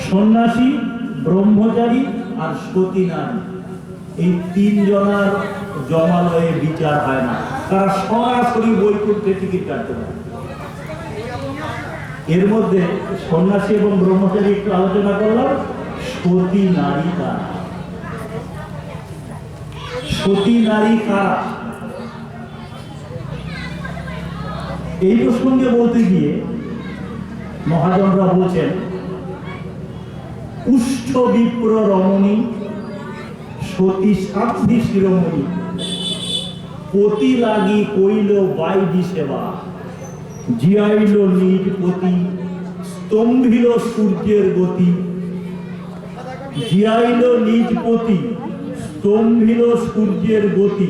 সন্ন্যাসী, ব্রহ্মচারী আর সতী নারী, এই তিনজনার জমালয়ে বিচার হয় না, তারা সরাসরি বৈকুণ্ঠে টিকিট কাটতে পারে। এর মধ্যে সন্ন্যাসী এবং ব্রহ্মচারী একটু আলোচনা করলাম। সতী নারী কারা? সতী নারী কারা এই প্রসঙ্গে বলতে গিয়ে মহাজনরা বলছেন, কুষ্ঠ বিপ্র রমণী সতী সাধ্বী শিরোমণি, পতি লাগি কইল বাইদি সেবা, জিয়াইল নিজ পতি স্তম্ভিল সূর্যের গতি, জিয়াইল নিজ পতি স্তম্ভিল সূর্যের গতি,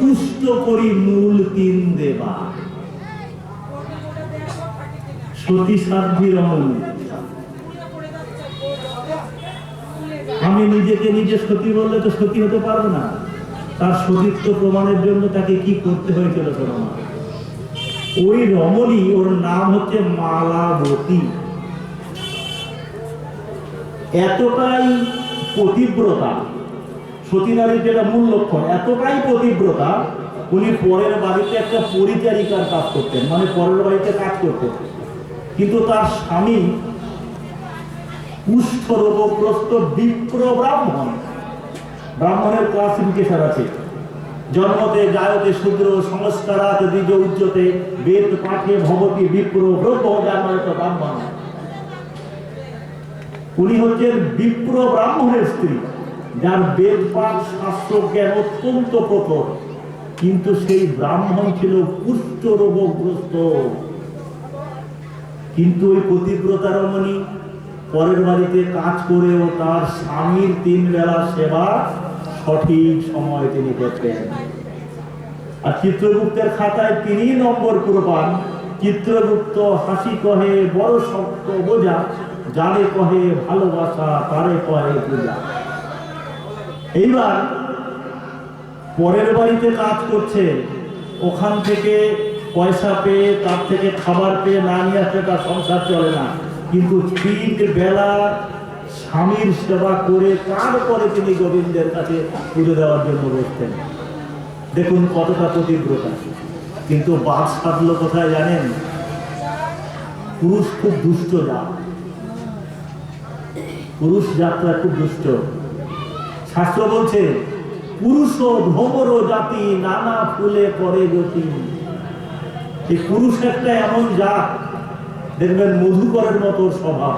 তুষ্ট করি মূল তিন দেবা। সতী সাধ্বী রমণী। আমি নিজেকে নিজে সতী বললে তো সতী হতে পারবো না, তার সতীত্ব প্রমাণের জন্য তাকে কি করতে হয়েছিল শোনা। ওই রমণী, ওর নাম হচ্ছে মালাবতী। এতটাই পতিব্রতা, সতী নারীর যেটা মূল লক্ষণ, এতটাই পতিব্রতা, উনি পরের বাড়িতে একটা পরিচারিকার কাজ করতেন, মানে পরের বাড়িতে কাজ করতেন। কিন্তু তার স্বামী কুষ্ঠ রোগগ্রস্ত বিপ্র ব্রাহ্মণ। ব্রাহ্মণের ক্লাসিফিকেশন আছে, জন্মতে জায়তে শূদ্র, সংস্কারাত দ্বিজ উচ্চতে, বেদ পাঠে ভবতি বিপ্র ব্রহ্ম জানয়ত ব্রাহ্মণ। উনি হচ্ছেন বিপ্র ব্রাহ্মণের স্ত্রী, যার বেদ পাঠ শাস্ত্র জ্ঞান অত্যন্ত প্রখর, কিন্তু সেই ব্রাহ্মণ ছিল কুষ্ঠ রোগগ্রস্ত। কিন্তু ওই পতিব্রতা রমণী পরের বাড়িতে কাজ করেও তার স্বামীর 3 বেলা সেবা সঠিক সময় তিনি করতেন। আর চিত্রগুপ্তের খাতায় 3 নম্বর প্রমাণ। চিত্রগুপ্ত হাসি কহে বড় শক্ত বোঝা, যারে কহে ভালোবাসা তারে কহে পূজা। এইবার পরের বাড়িতে কাজ করছে, ওখান থেকে পয়সা পেয়ে, তার থেকে খাবার পেয়ে না নিয়ে আসলে তার সংসার চলে না। কিন্তু 3 বেলা স্বামীর সেবা করে তারপরে তিনি গোবিন্দের কাছে পুজো দেওয়ার জন্য বসতেন। দেখুন কতটা পতিব্রতা। কিন্তু বাদ সাধলো কোথায় জানেন? পুরুষ খুব দুষ্ট জাত, পুরুষ যাত্রা খুব দুষ্ট। শাস্ত্র বলছে, পুরুষ ভ্রমর জাতি নানা ফুলে করে গতি। এই পুরুষ একটা এমন জাত, দেখবেন মধুকরের মতো স্বভাব,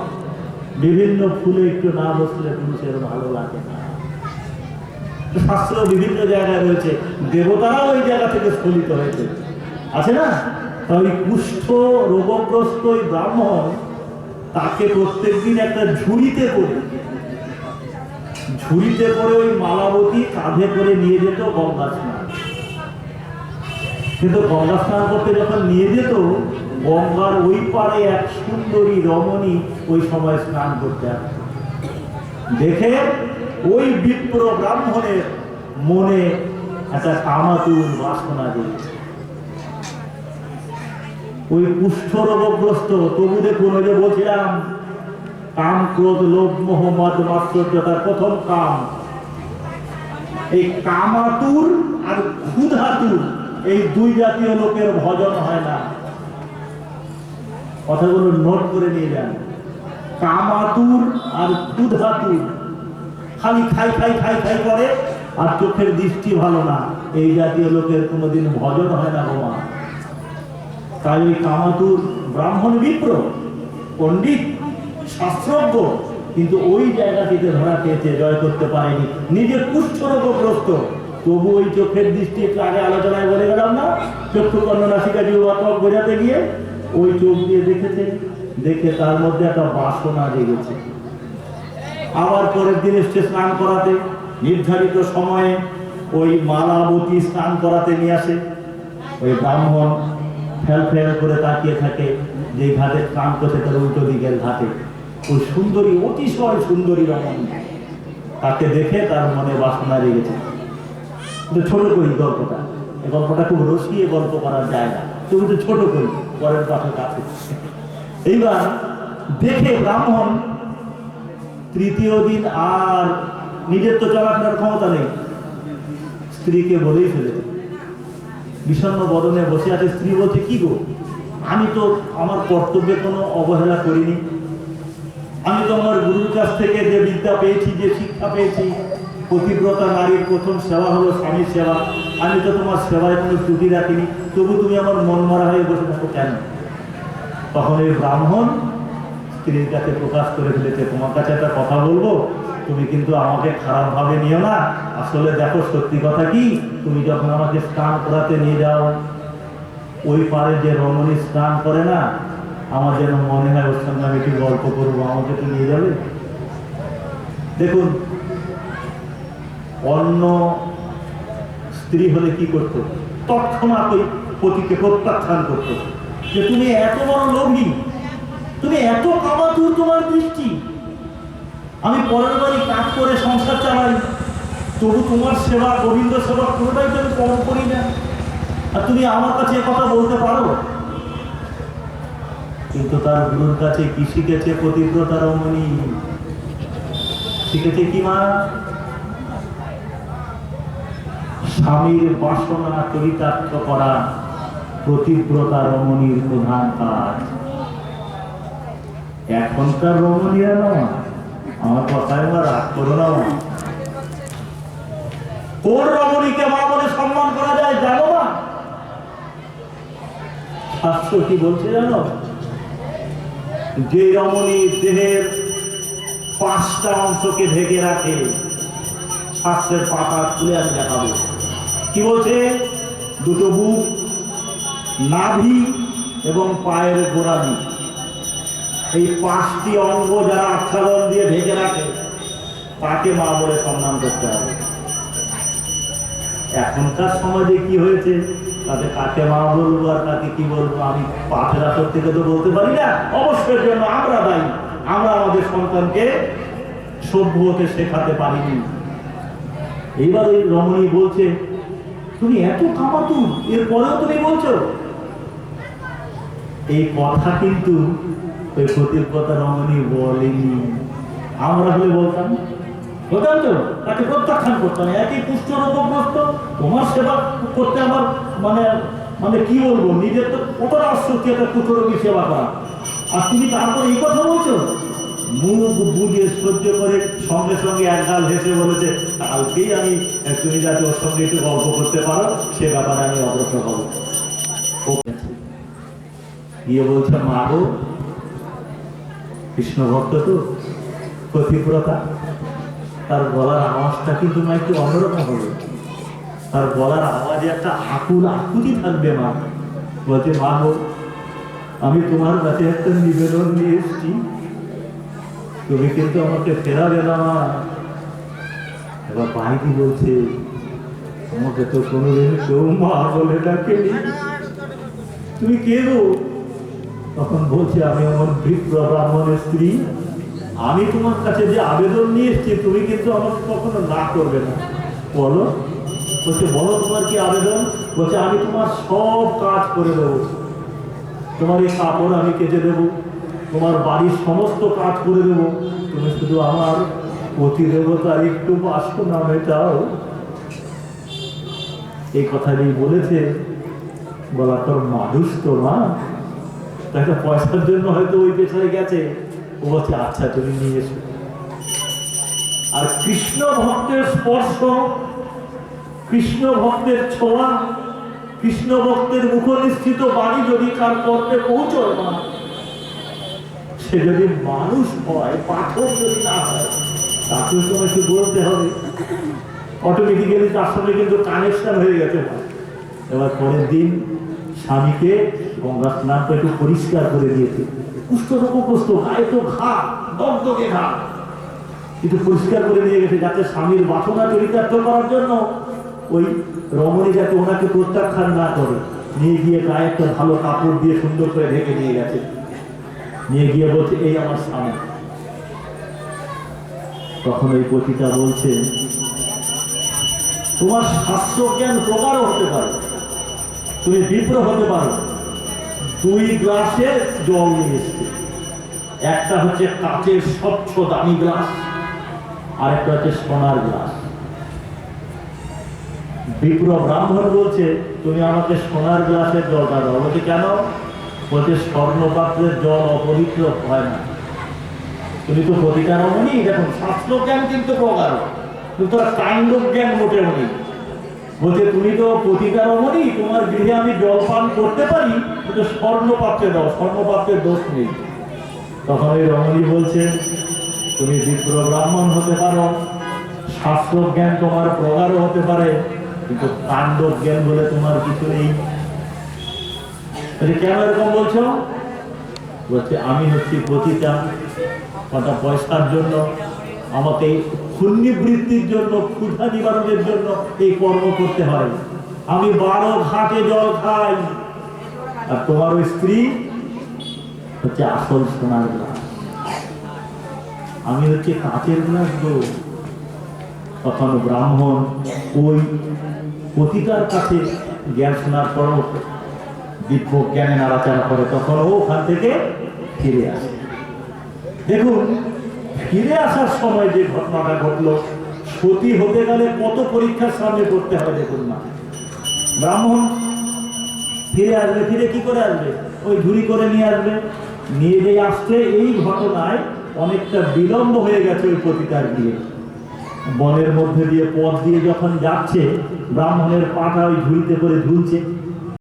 বিভিন্ন ফুলে একটু না বসলে পুরুষের ভালো লাগে না। শাস্ত্র বিভিন্ন জায়গায় রয়েছে, দেবতারাও ওই জায়গা থেকে স্খলিত হয়েছে, আছে না? ওই কুষ্ঠ রোগগ্রস্ত ওই ব্রাহ্মণ, তাকে প্রত্যেকদিন একটা ঝুড়িতে করে ওই মালাবতী কাঁধে করে নিয়ে যেত গঙ্গা স্নান। কিন্তু গঙ্গা স্নান করতে যখন নিয়ে যেত, গঙ্গার ওই পারে এক সুন্দরী রমণী ওই সময় স্নান করতে আসত। দেখে ওই বিপ্র ব্রাহ্মণের মনে একটা কামাতুর বাসনা দিয়েছে। ওই কুষ্ঠ রোগগ্রস্ত, তবু দেখুন ওই যে বলছিলাম, কাম ক্রোধ লোভ মোহ মদ মাৎসর্য তার প্রথম কাম। এই কামাতুর আর ক্ষুধাতুর, এই 2 জাতীয় লোকের ভজন হয় না। কথাগুলো নোট করে নিয়ে যান। কামাতুর আর ক্ষুধাতুর, খালি খাই খাই খাই খাই করে আর চোখের দৃষ্টি ভালো না, এই জাতীয় লোকের কোনোদিন ভজন হয় না বাবা। তাই ওই কামাতুর ব্রাহ্মণ বিপ্র, পণ্ডিত, শাস্ত্রজ্ঞ, কিন্তু ওই জায়গাটিতে ধরা খেয়েছে, জয় করতে পারেনি, নিজে কুষ্ঠ রোগগ্রস্ত। তবু ওই চোখের দৃষ্টি, একটু আগে আলোচনায় বলে গেলাম না, চক্ষু কর্ণ নাসিকা জিহ্বা ত্বক বোঝাতে গিয়ে ওই চোখ দিয়ে দেখেছে, দেখে তার মধ্যে একটা বাসনা জেগেছে। আবার পরের দিন এসছে স্নান করাতে, নির্ধারিত সময়ে ওই মালাবতী স্নান করাতে নিয়ে আসে। ওই ব্রাহ্মণ ফেল ফেল করে তাকিয়ে থাকে, যে ঘাটে স্নান করছে তার উল্টো দিকের ঘাটে ওই সুন্দরী, অতিশয় সুন্দরী রমণী, তাকে দেখে তার মনে বাসনা জেগেছে। ছোট করি গল্পটা, এই গল্পটা খুব রসিয়ে গল্প করার যায় না, তুমি তো ছোট করি, পরের পাঠের কাছে। এইবার দেখে ব্রাহ্মণ তৃতীয় দিন আর নিজের তো চলাফেরার ক্ষমতা নেই, স্ত্রীকে বলেই ফেলেছে। বিষণ্ণ বদনে বসে আছে। স্ত্রী বলছে, কি গো, আমি তো আমার কর্তব্যে কোনো অবহেলা করিনি। আমি তো আমার গুরুর কাছ থেকে যে বিদ্যা পেয়েছি, যে শিক্ষা পেয়েছি, পতিব্রতা নারীর প্রথম সেবা হলো স্বামীর সেবা। আমি তো তোমার সেবায় কোনো ত্রুটি রাখিনি, তবু তুমি আমার মন মারা হয়ে বসে থাকো কেন? তখন এই ব্রাহ্মণ স্ত্রীর কাছে প্রকাশ করে ফেলেছে, তোমার কাছে একটা কথা বলবো, তুমি কিন্তু আমাকে খারাপভাবে নিও না। আসলে দেখো, সত্যি কথা কি, তুমি যখন আমাকে স্নান করাতে নিয়ে যাও, ওই পারে যে রমণী স্নান করে না, আমার যেন মনে হয় ওর সঙ্গে আমি একটু গল্প করবো, আমাকে তো নিয়ে যাবে। দেখুন, অন্য স্ত্রী হলে কি করতো? তৎক্ষণাৎ ওই পতিকে প্রত্যাখ্যান করতো যে তুমি এত বড় লোভী, তুমি এত কামাতুর, তোমার দৃষ্টি, আমি পরের বাড়ি কাজ করে সংসার চালাই, তবু তোমার সেবা, গোবিন্দ সেবা কোনোটাই তো আমি কম করি না, আর তুমি আমার কাছে কথা বলতে পারো? কিন্তু তার গুরুর কাছে কি শিখেছে পতিব্রতা রমণী? শিখেছে কি মা? স্বামীর বাসনা চরিতার্থ করা পতিব্রতা রমণীর প্রধান কাজ। এখনকার রমণীরা না, আমার কথায় আমার রাগ করো না, কোন রমণীকে মা বলে সম্মান করা যায় জানো না? শাস্ত্র কি বলছে জানো? যে রমণী দেহের 5টা অংশকে ঢেকে রাখে, শাস্ত্রের পাতা খুলে আমি দেখাবো কি বলছে। দুটো বুক, নাভি এবং পায়ের গোড়ালি, এই 5টি অঙ্গ যারা আচ্ছাদন দিয়ে ঢেকে রাখে, তাকে মা বলে সম্মান করতে হবে। এখনকার সমাজে কি হয়েছে, তাতে কাকে মা বলবো আর কাকে কি বলবো, আমি পাথের আসর থেকে তো বলতে পারি না। অবশ্যই জন্য আমরা দায়ী, আমরা আমাদের সন্তানকে সভ্য হতে শেখাতে পারিনি। এইবার ওই রমণী বলছে, তুমি এত কামাতুর, এরপরেও তুমি বলছো? এই কথা কিন্তু ওই পতিব্রতা রমণী বলেনি। আমরা হলে বলতাম, বলতাম তো, তাকে প্রত্যাখ্যান করতাম। একই পুষ্ট রোগগ্রস্ত, তোমার সেবা করতে আমার মানে মানে কি বলবো, নিজের তো কতটা অস্বস্তি একটা কুষ্ঠরোগী সেবা করা, আর তুমি তারপর এই কথা বলছো? মুখ বুঝিয়ে সহ্য করে সঙ্গে সঙ্গে একগাল হেসে বলেছে, কালকেই আমি, তুমি যাতে ওর সঙ্গে একটু গল্প করতে পারো সে ব্যাপারে আমি অগ্রসর হবো। গিয়ে বলছে, মা গো, কৃষ্ণ ভক্ত তো, পতিব্রতা, তার গলার আওয়াজটা কিন্তু মা একটু অন্যরকম হবে, তার গলার আওয়াজে একটা আকুল আকুতি থাকবে। মা বলছে, মা গো, আমি তোমার কাছে একটা নিবেদন নিয়ে এসেছি, তুমি কিন্তু আমাকে ফেরাবে না। মা এবার ভাইটি বলছে, আমাকে তো কোনোদিন কেউ মা বলে ডাকেনি, তুমি কে গো? তখন বলছে, আমি আমার বৃদ্ধ ব্রাহ্মণের স্ত্রী, আমি তোমার কাছে যে আবেদন নিয়ে এসেছি, তুমি কিন্তু আমাকে কখনো না করবে না। বলো। বলছে, বলো তোমার কি আবেদন? বলছে, আমি তোমার সব কাজ করে দেবো, তোমার এই কাপড় আমি কেটে দেবো, তোমার বাড়ির সমস্ত কাজ করে দেবো, তুমি শুধু আমার পতিদেবতার একটু বাসনা মেটাও। এই কথাটি বলেছে, বলা তোর মানুষ তো মা, একটা পয়সার জন্য হয়তো ওই পেছনে গেছে। ও বলছে, আচ্ছা তুমি নিয়ে এসো। আর কৃষ্ণ ভক্তের স্পর্শ, কৃষ্ণ ভক্তের ছোঁয়া, কৃষ্ণ ভক্তের মুখনিষ্ঠিত বাণী যদি তার কর্মে পৌঁছয় না, সে যদি মানুষ হয়, পাঠক যদি না হয়, তাকেও তোমাকে একটু বলতে হবে। অটোমেটিক্যালি তার সঙ্গে কিন্তু কানেকশন হয়ে গেছে। এবার পরের দিন স্বামীকে গঙ্গা স্নান করে একটু পরিষ্কার করে দিয়েছে। কুষ্ঠরোগগ্রস্ত, গায়ে তো ঘা, দগদগে ঘা, একটু পরিষ্কার করে নিয়ে গেছে, যাতে স্বামীর বাসনা চরিতার্থ করার জন্য ওই রমণী যাতে ওনাকে প্রত্যাখ্যান না করে। নিয়ে গিয়ে গায়ে একটা ভালো কাপড় দিয়ে সুন্দর করে ঢেকে নিয়ে গেছে। নিয়ে গিয়ে বলছে, এই আমার স্বামী। তখন ওই পতিতা বলছে, তোমার শাস্ত্র জ্ঞান প্রকারও হতে পারে, তুমি বিপ্র হতে পারো, 2 গ্লাসে জল নিয়ে এসছে, একটা হচ্ছে কাচের স্বচ্ছ দামি গ্লাস, আর একটা হচ্ছে সোনার গ্লাস। বিপ্র ব্রাহ্মণ বলছে, তুমি আমাকে সোনার গ্লাসের জলটা দাও। বলছে কেন? বলছে স্বর্ণপাত্রের জল অপবিত্র হয় না। তুমি তো প্রতিকার অমনি, দেখুন শাস্ত্র জ্ঞান কিন্তু প্রকার, কিন্তু তোর কাণ্ড জ্ঞান মোটেও নেই। বলছে তুমি তো প্রতিকার অমনি, তোমার গৃহে আমি জল পান করতে পারি, কিন্তু স্বর্ণপাত্রে দাও, স্বর্ণপাত্রের দোষ নেই। তখন এই রমণী বলছে, তুমি বিপ্র ব্রাহ্মণ হতে পারো, শাস্ত্র জ্ঞান তোমার প্রগাঢ় হতে পারে, কিন্তু কাণ্ড জ্ঞান বলে তোমার কিছু নেই। কেন এরকম বলছো? বলছে আমি হচ্ছি পতিতা, কটা পয়সার জন্য, আমাকে ক্ষুণ্ণিবৃত্তির জন্য, ক্ষুধা নিবারণের জন্য এই কর্ম করতে হয়। আমি 12 ঘাটে জল খাই, আর তোমার ওই স্ত্রী হচ্ছে আসল সোনার গ্লাস, আমি হচ্ছে কাঁচের গ্লাস গো। তখন ব্রাহ্মণ ওই পতিতার কাছে জ্ঞান শোনার পরও দিব্য জ্ঞানে নাড়াচাড়া করে, তখন ও ওখান থেকে ফিরে আসে। দেখুন ফিরে আসার সময় যে ঘটনাটা ঘটলো, সতী হতে গেলে কত পরীক্ষার সামনে পড়তে হয় দেখুন না। ব্রাহ্মণ ফিরে আসবে, ফিরে কি করে আসবে? ওই ঝুড়ি করে নিয়ে আসবে, নিয়ে যেয়ে আসতে এই ঘটনায় অনেকটা বিলম্ব হয়ে গেছে ওই পতিতার গিয়ে। বনের মধ্যে দিয়ে পথ দিয়ে যখন যাচ্ছে, ব্রাহ্মণের পাটা ওই ঝুড়িতে করে ঝুলছে,